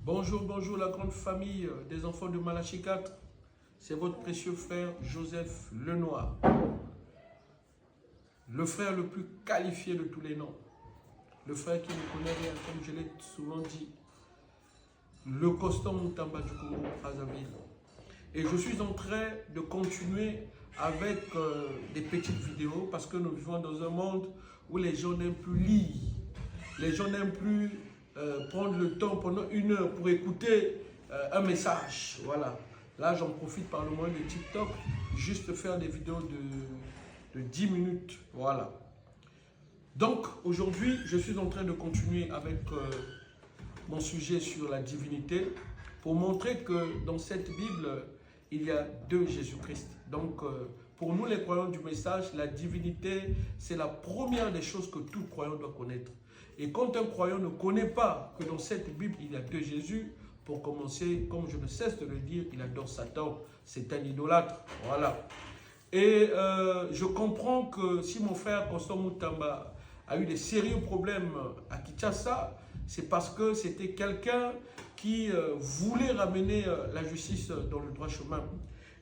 Bonjour, bonjour la grande famille des enfants de Malachie 4. C'est votre précieux frère Joseph Lenoir. Le frère le plus qualifié de tous les noms. Le frère qui ne connaît rien, comme je l'ai souvent dit. Le costaud Moutamba du Congo, Brazzaville. Et je suis en train de continuer avec des petites vidéos parce que nous vivons dans un monde où les gens n'aiment plus lire. Les gens n'aiment plus prendre le temps pendant une heure pour écouter un message. Voilà. Là, j'en profite par le moyen de TikTok, juste faire des vidéos de 10 minutes. Voilà. Donc, aujourd'hui, je suis en train de continuer avec mon sujet sur la divinité pour montrer que dans cette Bible, il y a deux Jésus-Christ. Donc, pour nous, les croyants du message, la divinité, c'est la première des choses que tout croyant doit connaître. Et quand un croyant ne connaît pas que dans cette Bible, il y a deux Jésus, pour commencer, comme je ne cesse de le dire, il adore Satan. C'est un idolâtre. Voilà. Et je comprends que si mon frère Constant Moutamba a eu des sérieux problèmes à Kinshasa, c'est parce que c'était quelqu'un qui voulait ramener la justice dans le droit chemin.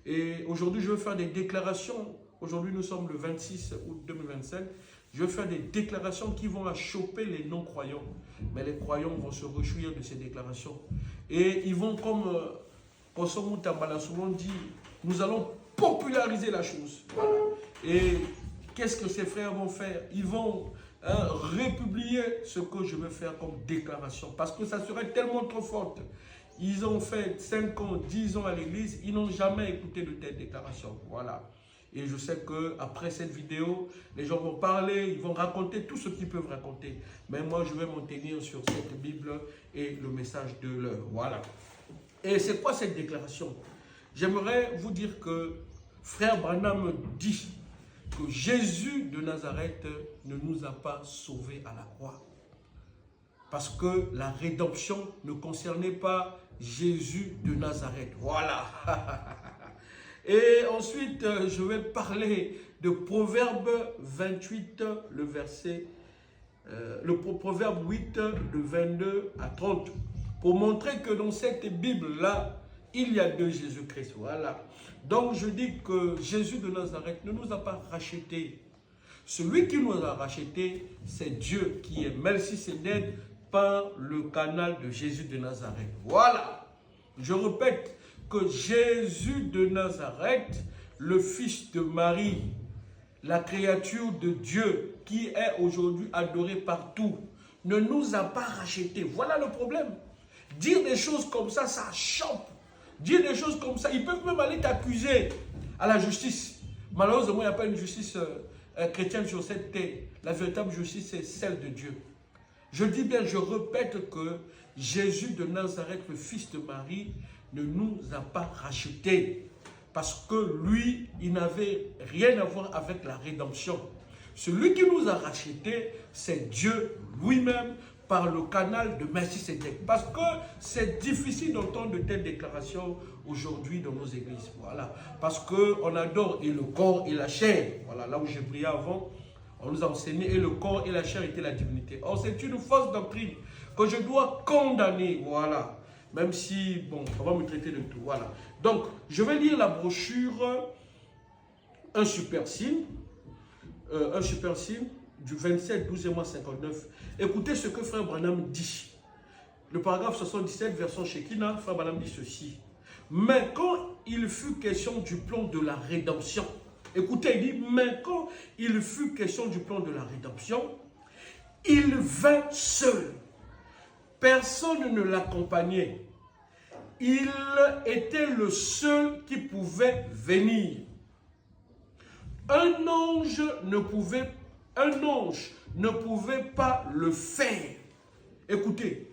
Et aujourd'hui, je vais faire des déclarations. Aujourd'hui, nous sommes le 26 août 2025. Je vais faire des déclarations qui vont choper les non-croyants. Mais les croyants vont se réjouir de ces déclarations. Et ils vont, comme Constant Moutamba l'a souvent dit, nous allons populariser la chose. Voilà. Et qu'est-ce que ces frères vont faire? Ils vont republier ce que je vais faire comme déclaration. Parce que ça serait tellement trop fort. Ils ont fait 5 ans, 10 ans à l'église, ils n'ont jamais écouté de telles déclarations. Voilà. Et je sais qu'après cette vidéo, les gens vont parler, ils vont raconter tout ce qu'ils peuvent raconter. Mais moi, je vais m'en tenir sur cette Bible et le message de l'heure. Voilà. Et c'est quoi cette déclaration? J'aimerais vous dire que frère Branham dit que Jésus de Nazareth ne nous a pas sauvés à la croix. Parce que la rédemption ne concernait pas Jésus de Nazareth. Voilà. Et ensuite, je vais parler de Proverbe 28, le verset, Proverbe 8, de 22 à 30. Pour montrer que dans cette Bible-là, il y a deux Jésus-Christ. Voilà. Donc, je dis que Jésus de Nazareth ne nous a pas rachetés. Celui qui nous a rachetés, c'est Dieu qui est Melchisédek par le canal de Jésus de Nazareth. Voilà. Je répète que Jésus de Nazareth, le fils de Marie, la créature de Dieu qui est aujourd'hui adorée partout, ne nous a pas rachetés. Voilà le problème. Dire des choses comme ça, ça choque. Dire des choses comme ça, ils peuvent même aller t'accuser à la justice. Malheureusement, il n'y a pas une justice chrétienne sur cette terre. La véritable justice, c'est celle de Dieu. Je dis bien, je répète que Jésus de Nazareth, le fils de Marie, ne nous a pas rachetés. Parce que lui, il n'avait rien à voir avec la rédemption. Celui qui nous a rachetés, c'est Dieu lui-même par le canal de Melchisédek. Parce que c'est difficile d'entendre de telles déclarations aujourd'hui dans nos églises. Voilà. Parce qu'on adore et le corps et la chair. Voilà, là où j'ai prié avant, on nous a enseigné et le corps et la chair étaient la divinité. Or, c'est une fausse doctrine que je dois condamner. Voilà. Même si, bon, on va me traiter de tout. Voilà. Donc, je vais lire la brochure Un super signe. Du 27 12 mois 59. Écoutez ce que frère Branham dit. Le paragraphe 77, version Shekinah, frère Branham dit ceci. Mais quand il fut question du plan de la rédemption, écoutez, il dit, mais quand il fut question du plan de la rédemption, il vint seul. Personne ne l'accompagnait. Il était le seul qui pouvait venir. Un ange ne pouvait pas le faire. Écoutez,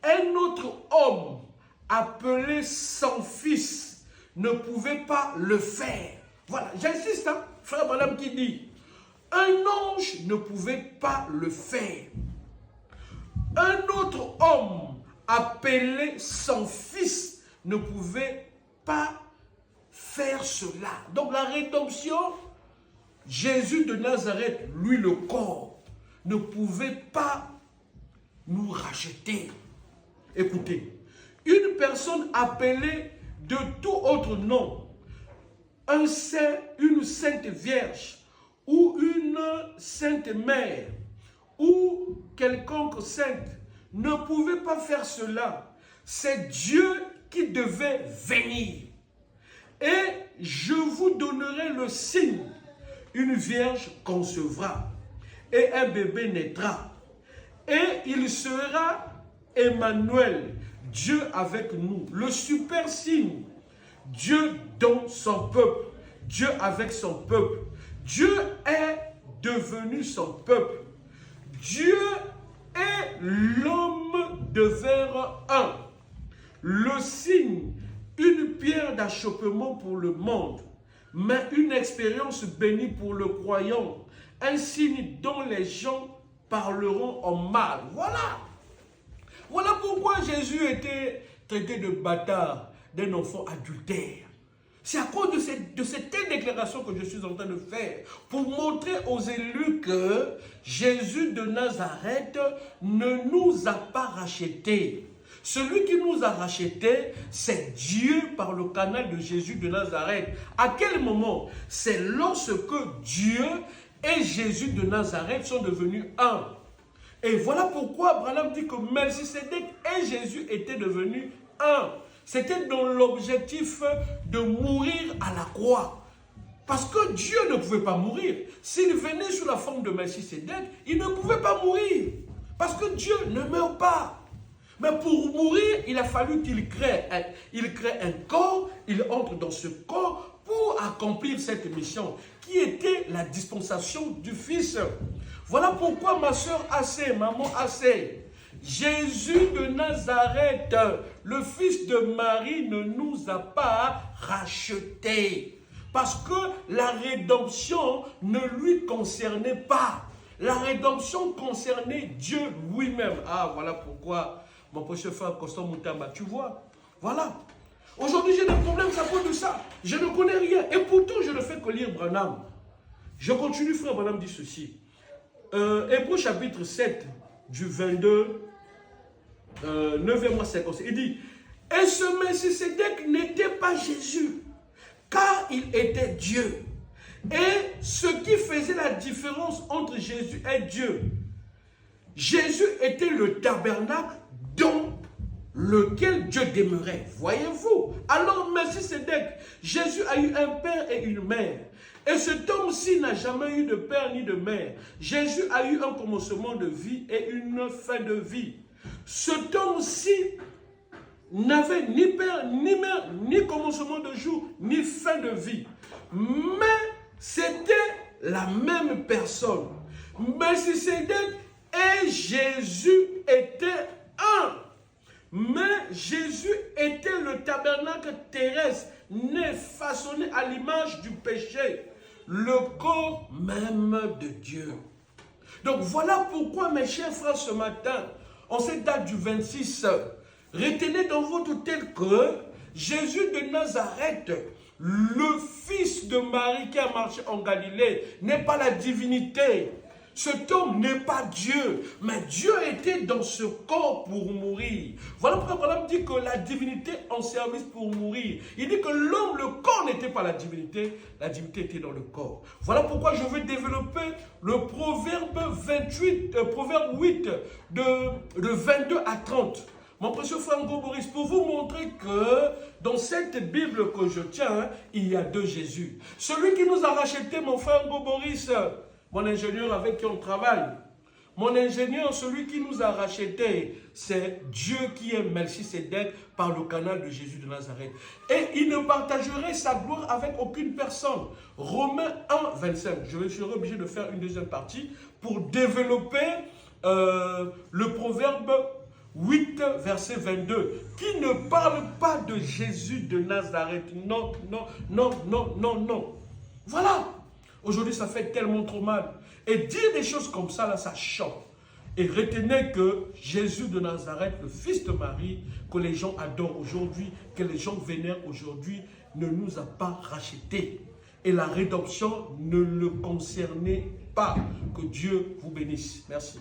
un autre homme appelé son fils ne pouvait pas le faire. Voilà, j'insiste, hein, frère Branham qui dit, un ange ne pouvait pas le faire. Un autre homme appelé son fils ne pouvait pas faire cela. Donc la rédemption, Jésus de Nazareth, lui le corps, ne pouvait pas nous racheter. Écoutez, une personne appelée de tout autre nom, un saint, une sainte vierge, ou une sainte mère, ou quelconque sainte, ne pouvait pas faire cela. C'est Dieu qui devait venir. Et je vous donnerai le signe. Une vierge concevra, et un bébé naîtra. Et il sera Emmanuel, Dieu avec nous. Le super signe, Dieu dans son peuple, Dieu avec son peuple. Dieu est devenu son peuple. Dieu et l'homme devinrent un. Le signe, une pierre d'achoppement pour le monde, mais une expérience bénie pour le croyant. Un signe dont les gens parleront en mal. Voilà. Voilà pourquoi Jésus était traité de bâtard, d'un enfant adultère. C'est à cause de cette telle déclaration que je suis en train de faire, pour montrer aux élus que Jésus de Nazareth ne nous a pas rachetés. Celui qui nous a rachetés, c'est Dieu par le canal de Jésus de Nazareth. À quel moment? C'est lorsque Dieu et Jésus de Nazareth sont devenus un. Et voilà pourquoi Branham dit que Melchisédek et Jésus étaient devenus un. C'était dans l'objectif de mourir à la croix. Parce que Dieu ne pouvait pas mourir. S'il venait sous la forme de Melchisédek, il ne pouvait pas mourir. Parce que Dieu ne meurt pas. Mais pour mourir, il a fallu qu'il crée un corps, il entre dans ce corps pour accomplir cette mission, qui était la dispensation du Fils. Voilà pourquoi ma soeur Assé, maman Assé, Jésus de Nazareth, le fils de Marie, ne nous a pas rachetés. Parce que la rédemption ne lui concernait pas. La rédemption concernait Dieu lui-même. Ah, voilà pourquoi, mon prochain frère Constant Moutamba, tu vois, voilà. Aujourd'hui, j'ai des problèmes à cause de ça. Je ne connais rien. Et pourtant, je ne fais que lire Branham. Je continue, frère Branham dit ceci. Hébreux chapitre 7, du 22, 9e mois 57. Il dit, et ce Melchisédek n'était pas Jésus, car il était Dieu. Et ce qui faisait la différence entre Jésus et Dieu, Jésus était le tabernacle dont lequel Dieu demeurait. Voyez-vous? Alors Melchisédek, Jésus a eu un père et une mère. Et cet homme-ci n'a jamais eu de père ni de mère. Jésus a eu un commencement de vie et une fin de vie. Cet homme-ci n'avait ni père, ni mère, ni commencement de jour, ni fin de vie. Mais c'était la même personne. Melchisédek et Jésus étaient un. Mais Jésus était le tabernacle terrestre, né, façonné à l'image du péché, le corps même de Dieu. Donc voilà pourquoi, mes chers frères, ce matin, en cette date du 26, retenez dans votre tête que Jésus de Nazareth, le fils de Marie qui a marché en Galilée, n'est pas la divinité. Cet homme n'est pas Dieu, mais Dieu était dans ce corps pour mourir. Voilà pourquoi Branham dit que la divinité en service pour mourir. Il dit que l'homme, le corps n'était pas la divinité était dans le corps. Voilà pourquoi je veux développer le proverbe 8, de 22 à 30. Mon précieux frère Boris, pour vous montrer que dans cette Bible que je tiens, il y a deux Jésus. Celui qui nous a racheté, mon frère Boris, mon ingénieur avec qui on travaille, mon ingénieur, celui qui nous a rachetés, c'est Dieu qui est Melchisédek par le canal de Jésus de Nazareth. Et il ne partagerait sa gloire avec aucune personne. Romains 1, 25. Je serai obligé de faire une deuxième partie pour développer le proverbe 8, verset 22, qui ne parle pas de Jésus de Nazareth. Non, non, non, non, non, non. Voilà. Aujourd'hui, ça fait tellement trop mal. Et dire des choses comme ça, là, ça choque. Et retenez que Jésus de Nazareth, le fils de Marie, que les gens adorent aujourd'hui, que les gens vénèrent aujourd'hui, ne nous a pas rachetés. Et la rédemption ne le concernait pas. Que Dieu vous bénisse. Merci.